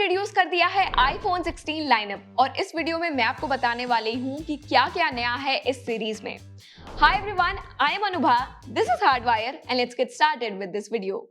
Introduce कर दिया है आईफोन 16 लाइनअप और इस वीडियो में मैं आपको बताने वाली हूँ कि क्या क्या नया है इस सीरीज में। Hi everyone, I am Anubha, this is hardwire and let's get started with this video.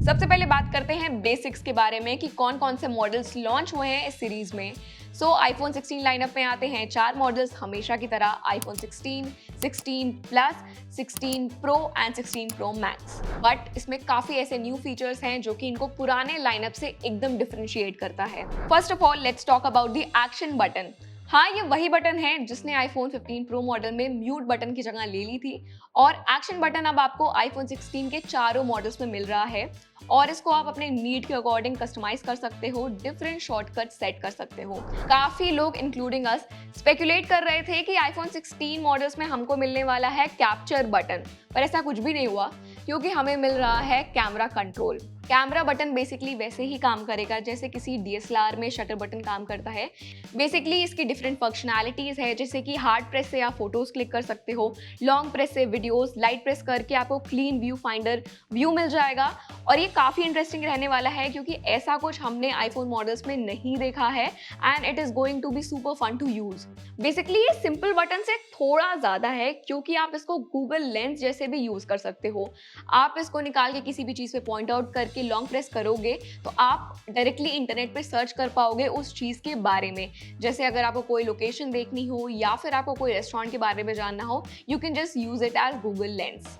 सबसे पहले बात करते हैं बेसिक्स के बारे में कि कौन कौन से मॉडल्स लॉन्च हुए हैं इस सीरीज में। आईफोन 16 लाइनअप में आते हैं 4 मॉडल्स हमेशा की तरह, iPhone 16, 16 plus, 16 pro and 16 pro max. But इसमें काफी ऐसे न्यू फीचर्स हैं जो कि इनको पुराने लाइनअप से एकदम डिफरेंशिएट करता है। First of all let's talk about the action button. हाँ, ये वही बटन है जिसने आईफोन 15 प्रो मॉडल में म्यूट बटन की जगह ले ली थी और एक्शन बटन अब आपको आईफोन 16 के चारों मॉडल्स में मिल रहा है और इसको आप अपने नीड के अकॉर्डिंग कस्टमाइज कर सकते हो, डिफरेंट शॉर्टकट सेट कर सकते हो। काफी लोग इंक्लूडिंग अस स्पेकुलेट कर रहे थे कि आईफोन 16 मॉडल्स में हमको मिलने वाला है कैप्चर बटन, पर ऐसा कुछ भी नहीं हुआ क्योंकि हमें मिल रहा है camera control. Camera button basically वैसे ही काम करेगा जैसे किसी डीएसएलआर में शटर बटन काम करता है। बेसिकली इसकी डिफरेंट फंक्शनैलिटीज है जैसे कि हार्ड प्रेस से आप फोटोज क्लिक कर सकते हो, लॉन्ग प्रेस से वीडियोस, लाइट प्रेस करके आपको क्लीन व्यू फाइंडर व्यू मिल जाएगा और ये काफी इंटरेस्टिंग रहने वाला है क्योंकि ऐसा कुछ हमने आईफोन मॉडल्स में नहीं देखा है and it is going to be super fun to use. Basically ये सिंपल बटन से थोड़ा ज्यादा है क्योंकि आप इसको गूगल लेंस जैसे भी यूज कर सकते हो। आप इसको निकाल के किसी भी चीज पे पॉइंट आउट करके लॉन्ग प्रेस करोगे तो आप डायरेक्टली इंटरनेट पे सर्च कर पाओगे उस चीज के बारे में। जैसे अगर आपको कोई लोकेशन देखनी हो या फिर आपको कोई रेस्टोरेंट के बारे में जानना हो, you can just use it as Google lens.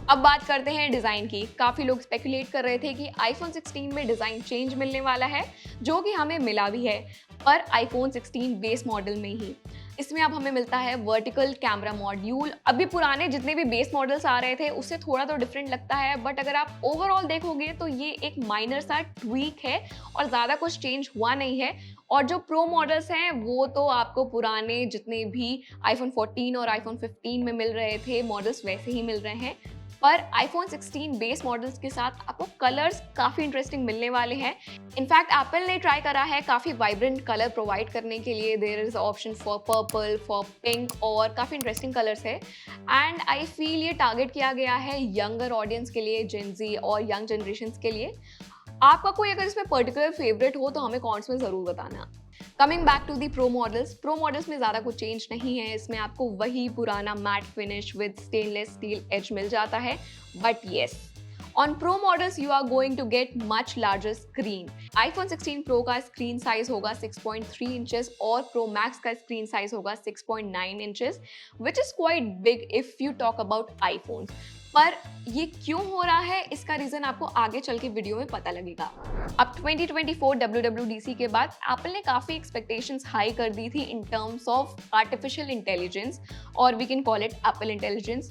अब बात करते हैं डिजाइन की। काफी लोग स्पेकुलेट कर रहे थे कि आईफोन 16 में डिजाइन चेंज मिलने वाला है, जो कि हमें मिला भी है, पर आईफोन 16 बेस मॉडल में ही। इसमें अब हमें मिलता है वर्टिकल कैमरा मॉड्यूल। अभी पुराने जितने भी बेस मॉडल्स आ रहे थे उससे थोड़ा तो डिफरेंट लगता है, बट अगर आप ओवरऑल देखोगे तो ये एक माइनर सा ट्वीक है और ज़्यादा कुछ चेंज हुआ नहीं है। और जो प्रो मॉडल्स हैं वो तो आपको पुराने जितने भी आईफोन 14 और आईफोन 15 में मिल रहे थे मॉडल्स वैसे ही मिल रहे हैं, पर आईफोन 16 बेस मॉडल्स के साथ आपको कलर्स काफ़ी इंटरेस्टिंग मिलने वाले हैं। इनफैक्ट एप्पल ने ट्राई करा है काफ़ी वाइब्रेंट कलर प्रोवाइड करने के लिए। There is option for purple, for pink और काफ़ी इंटरेस्टिंग कलर्स है एंड आई फील ये टारगेट किया गया है यंगर ऑडियंस के लिए, जेन ज़ी और यंग जनरेशन के लिए। आपका कोई अगर इसमें पर्टिकुलर फेवरेट हो तो हमें कमेंट्स में ज़रूर बताना। Coming back to the pro models में ज़्यादा कुछ चेंज नहीं है। इसमें आपको वही पुराना matte finish with stainless steel edge मिल जाता है, but yes, on pro models you are going to get much larger screen. IPhone 16 pro का स्क्रीन साइज होगा 6.3 इंचेस और प्रो मैक्स का स्क्रीन साइज होगा 6.9 inches, which is quite big if you talk about iPhone. पर ये क्यों हो रहा है इसका रीजन आपको आगे चल के वीडियो में पता लगेगा। अब 2024 WWDC के बाद एप्पल ने काफी एक्सपेक्टेशंस हाई कर दी थी in terms of artificial intelligence और we can call it Apple intelligence.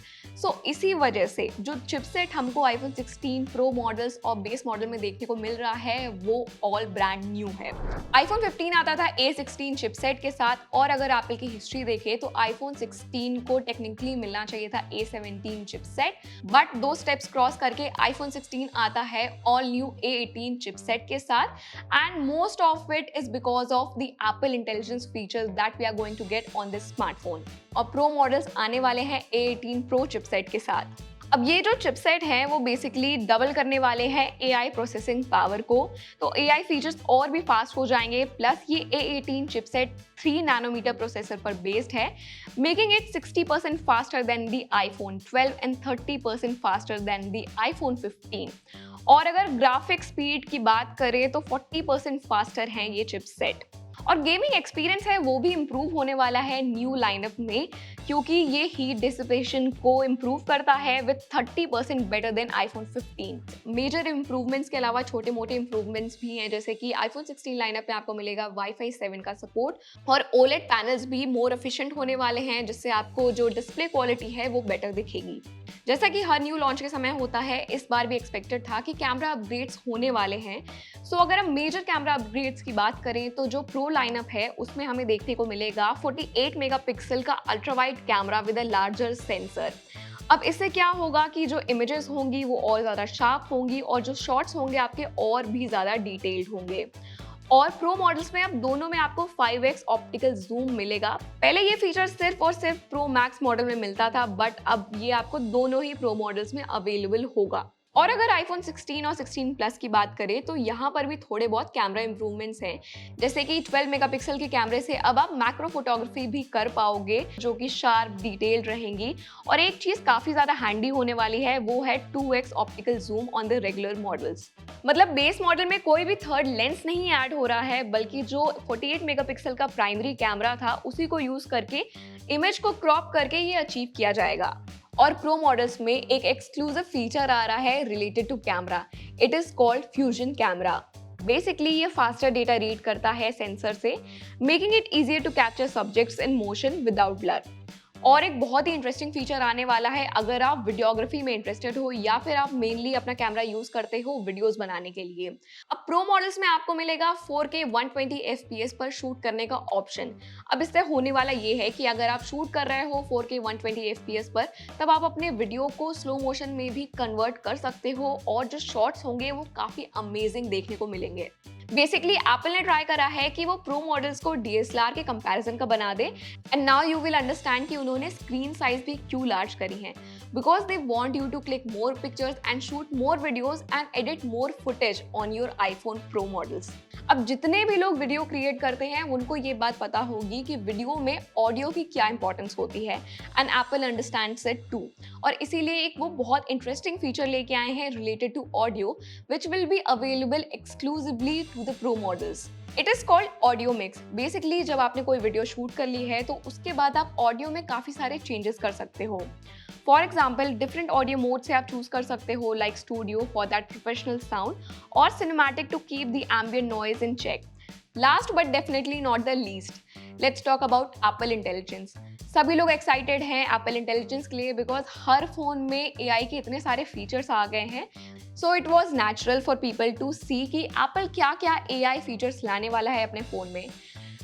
इसी वजह से जो चिपसेट हमको आईफोन 16 प्रो मॉडल्स और बेस मॉडल में देखने को मिल रहा है वो ऑल ब्रांड न्यू है। आईफोन 15 आता था A16 चिपसेट के साथ और अगर एप्पल की हिस्ट्री देखें तो आईफोन 16 को टेक्निकली मिलना चाहिए था A17 chipset, but 2 steps cross करके आईफोन 16 आता है ऑल न्यू A18 चिपसेट के साथ and most of it is because of the Apple intelligence features that we are going to get on this smartphone. और pro models आने वाले हैं A18 pro chipset के साथ। अब ये जो चिपसेट हैं वो बेसिकली डबल करने वाले हैं AI प्रोसेसिंग पावर को, तो AI फीचर्स और भी फास्ट हो जाएंगे। प्लस ये A18 चिपसेट 3 नैनोमीटर प्रोसेसर पर बेस्ड है, making it 60% faster than the iPhone 12 and 30% faster than the iPhone 15। और अगर ग्राफिक स्पीड की बात करें तो 40% फास्टर हैं ये चिपसेट। और गेमिंग एक्सपीरियंस है वो भी इम्प्रूव होने वाला है न्यू लाइनअप में क्योंकि ये हीट डिसिपेशन को इम्प्रूव करता है with 30% better than iPhone 15। Major improvements के अलावा छोटे मोटे इम्प्रूवमेंट्स भी हैं जैसे कि आईफोन 16 लाइनअप में आपको मिलेगा वाईफाई 7 का सपोर्ट और ओलेड पैनल्स भी मोर एफिशिएंट होने वाले हैं जिससे आपको जो डिस्प्ले क्वालिटी है वो बेटर दिखेगी। जैसा कि हर न्यू लॉन्च के समय होता है, इस बार भी एक्सपेक्टेड था कि कैमरा अपग्रेड्स होने वाले हैं। अगर हम मेजर कैमरा अपग्रेड्स की बात करें तो जो प्रो लाइनअप है उसमें हमें देखने को मिलेगा 48 मेगापिक्सल का ultra wide camera with a larger sensor. अब इससे क्या होगा कि जो इमेजेस होंगी वो और ज़्यादा शार्प होंगी और जो शॉट्स होंगे आपके और भी ज़्यादा डिटेल्ड होंगे। और प्रो मॉडल्स में अब दोनों में आपको 5x ऑप्टिकल जूम मिलेगा। पहले ये फीचर सिर्फ और सिर्फ प्रो मैक्स मॉडल में मिलता था, बट अब ये आपको दोनों ही प्रो मॉडल्स में अवेलेबल होगा। और अगर iPhone 16 और 16 प्लस की बात करें तो यहाँ पर भी थोड़े बहुत कैमरा इंप्रूवमेंट्स हैं, जैसे कि 12 मेगापिक्सल के कैमरे से अब आप मैक्रो फोटोग्राफी भी कर पाओगे जो कि शार्प डिटेल्ड रहेंगी। और एक चीज काफी ज्यादा हैंडी होने वाली है, वो है 2x optical zoom on the regular models. मतलब बेस मॉडल में कोई भी थर्ड लेंस नहीं ऐड हो रहा है, बल्कि जो 48 मेगापिक्सल का प्राइमरी कैमरा था उसी को यूज करके इमेज को क्रॉप करके ये अचीव किया जाएगा। और प्रो मॉडल्स में एक एक्सक्लूसिव फीचर आ रहा है related to camera. It is called fusion camera. Basically ये फास्टर डेटा रीड करता है सेंसर से, making it easier to capture subjects in motion without blur. और एक बहुत ही इंटरेस्टिंग फीचर आने वाला है अगर आप वीडियोग्राफी में इंटरेस्टेड हो या फिर आप मेनली अपना कैमरा यूज करते हो वीडियोस बनाने के लिए। अब प्रो मॉडल्स में आपको मिलेगा 4K 120 FPS पर शूट करने का ऑप्शन। अब इससे होने वाला ये है कि अगर आप शूट कर रहे हो 4K 120 FPS पर, तब आप अपने वीडियो को स्लो मोशन में भी कन्वर्ट कर सकते हो और जो शॉट्स होंगे वो काफी अमेजिंग देखने को मिलेंगे। बेसिकली एप्पल ने ट्राई करा है कि वो प्रो मॉडल्स को DSLR के कंपैरिजन का बना दे, and now you will understand कि उन्होंने स्क्रीन साइज भी क्यों लार्ज करी है, because they want you to click more pictures and shoot more videos and edit more footage on your iPhone pro models. अब जितने भी लोग वीडियो क्रिएट करते हैं उनको ये बात पता होगी कि वीडियो में ऑडियो की क्या इंपॉर्टेंस होती है, and Apple understands it too. और इसीलिए एक वो बहुत इंटरेस्टिंग फीचर लेके आए हैं related to audio, which will be available exclusively to the pro models. It is called audio mix. Basically जब आपने कोई वीडियो शूट कर ली है तो उसके बाद आप ऑडियो में काफी सारे चेंजेस कर सकते हो। For example different audio mode से आप चूज कर सकते हो, like studio for that professional sound और cinematic to keep the ambient noise in check. Last but definitely not the least, let's talk about Apple intelligence. सभी लोग excited हैं Apple intelligence के लिए, बिकॉज हर फोन में AI के इतने सारे फीचर्स आ गए हैं। So it was natural for people to see कि एप्पल क्या क्या AI फीचर्स लाने वाला है अपने फ़ोन में।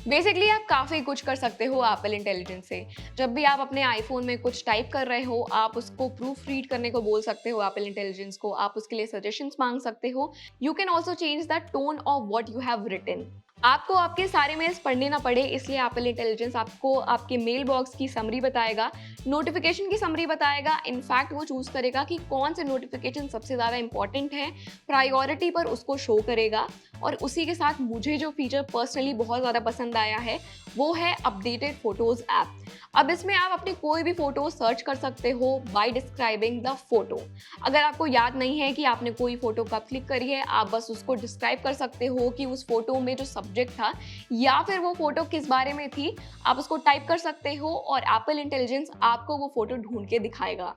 बेसिकली आप काफ़ी कुछ कर सकते हो एप्पल इंटेलिजेंस से। जब भी आप अपने आईफोन में कुछ टाइप कर रहे हो, आप उसको प्रूफ रीड करने को बोल सकते हो एप्पल इंटेलिजेंस को, आप उसके लिए सजेशंस मांग सकते हो। You can also change the tone of what you have written. आपको आपके सारे मेल्स पढ़ने ना पड़े, इसलिए एप्पल इंटेलिजेंस आपको आपके मेल बॉक्स की समरी बताएगा, नोटिफिकेशन की समरी बताएगा। इनफैक्ट वो चूज करेगा कि कौन से नोटिफिकेशन सबसे ज़्यादा इंपॉर्टेंट है, प्रायोरिटी पर उसको शो करेगा। और उसी के साथ मुझे जो फीचर पर्सनली बहुत ज़्यादा पसंद आया है वो है अपडेटेड फोटोज़ ऐप। अब इसमें आप अपनी कोई भी फोटो सर्च कर सकते हो बाय डिस्क्राइबिंग द फोटो। अगर आपको याद नहीं है कि आपने कोई फोटो कब क्लिक करी है, आप बस उसको डिस्क्राइब कर सकते हो कि उस फोटो में जो सब्जेक्ट था या फिर वो फोटो किस बारे में थी, आप उसको टाइप कर सकते हो और एप्पल इंटेलिजेंस आपको वो फोटो ढूंढ के दिखाएगा।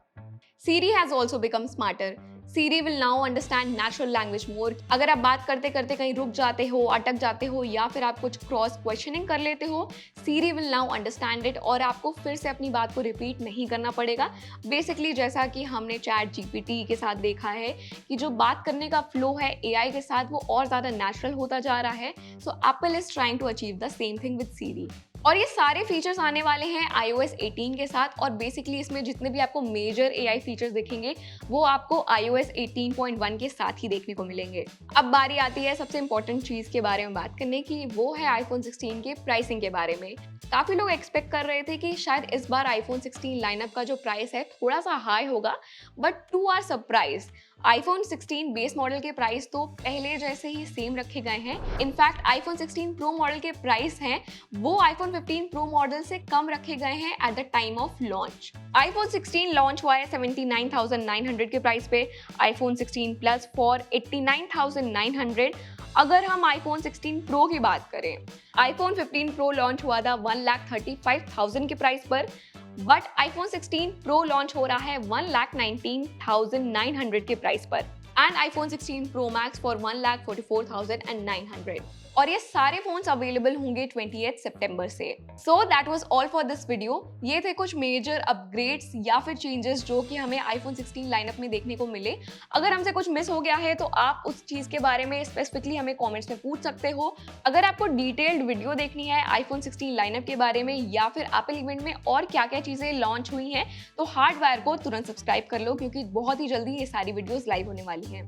Siri has also become smarter. Siri will now understand natural language more. अगर आप बात करते करते कहीं रुक जाते हो, अटक जाते हो या फिर आप कुछ क्रॉस क्वेश्चनिंग कर लेते हो, Siri will now understand it और आपको फिर से अपनी बात को रिपीट नहीं करना पड़ेगा। बेसिकली जैसा कि हमने चैट GPT के साथ देखा है कि जो बात करने का फ्लो है AI के साथ वो और ज़्यादा नेचुरल होता जा रहा है। So Apple is trying to achieve the same thing with Siri। और ये सारे फीचर्स आने वाले हैं iOS 18 के साथ, और बेसिकली इसमें जितने भी आपको मेजर AI फीचर्स दिखेंगे वो आपको iOS 18.1 के साथ ही देखने को मिलेंगे। अब बारी आती है सबसे इंपॉर्टेंट चीज़ के बारे में बात करने की, वो है आईफोन 16 के प्राइसिंग के बारे में। काफ़ी लोग एक्सपेक्ट कर रहे थे कि शायद इस बार आईफोन 16 लाइनअप का जो प्राइस है थोड़ा सा हाई होगा, but to our surprise iPhone 16 base model के प्राइस तो पहले जैसे ही सेम रखे गए हैं। इनफैक्ट आईफोन 16 प्रो मॉडल के प्राइस हैं वो आईफोन 15 प्रो मॉडल से कम रखे गए हैं at the time of launch. IPhone 16 launch हुआ है 79,900 के प्राइस पे, आईफोन 16 प्लस फॉर 89,900। अगर हम आईफोन 16 प्रो की बात करें, आईफोन 15 प्रो लॉन्च हुआ था 1,35,000 के प्राइस पर, बट आईफोन 16 प्रो लॉन्च हो रहा है 1,19,900 के प्राइस पर, and iPhone 16 pro max for 1,44,900। और ये सारे फोन्स अवेलेबल होंगे 28 सितंबर से। So that was all for this video. ये थे कुछ मेजर अपग्रेड्स या फिर चेंजेस जो कि हमें आईफोन 16 लाइनअप में देखने को मिले। अगर हमसे कुछ मिस हो गया है तो आप उस चीज़ के बारे में स्पेसिफिकली हमें कमेंट्स में पूछ सकते हो। अगर आपको डिटेल्ड वीडियो देखनी है आईफोन 16 लाइनअप के बारे में या फिर एप्पल इवेंट में और क्या क्या चीज़ें लॉन्च हुई हैं, तो हार्डवायर को तुरंत सब्सक्राइब कर लो, क्योंकि बहुत ही जल्दी ये सारी वीडियोज़ लाइव होने वाली हैं।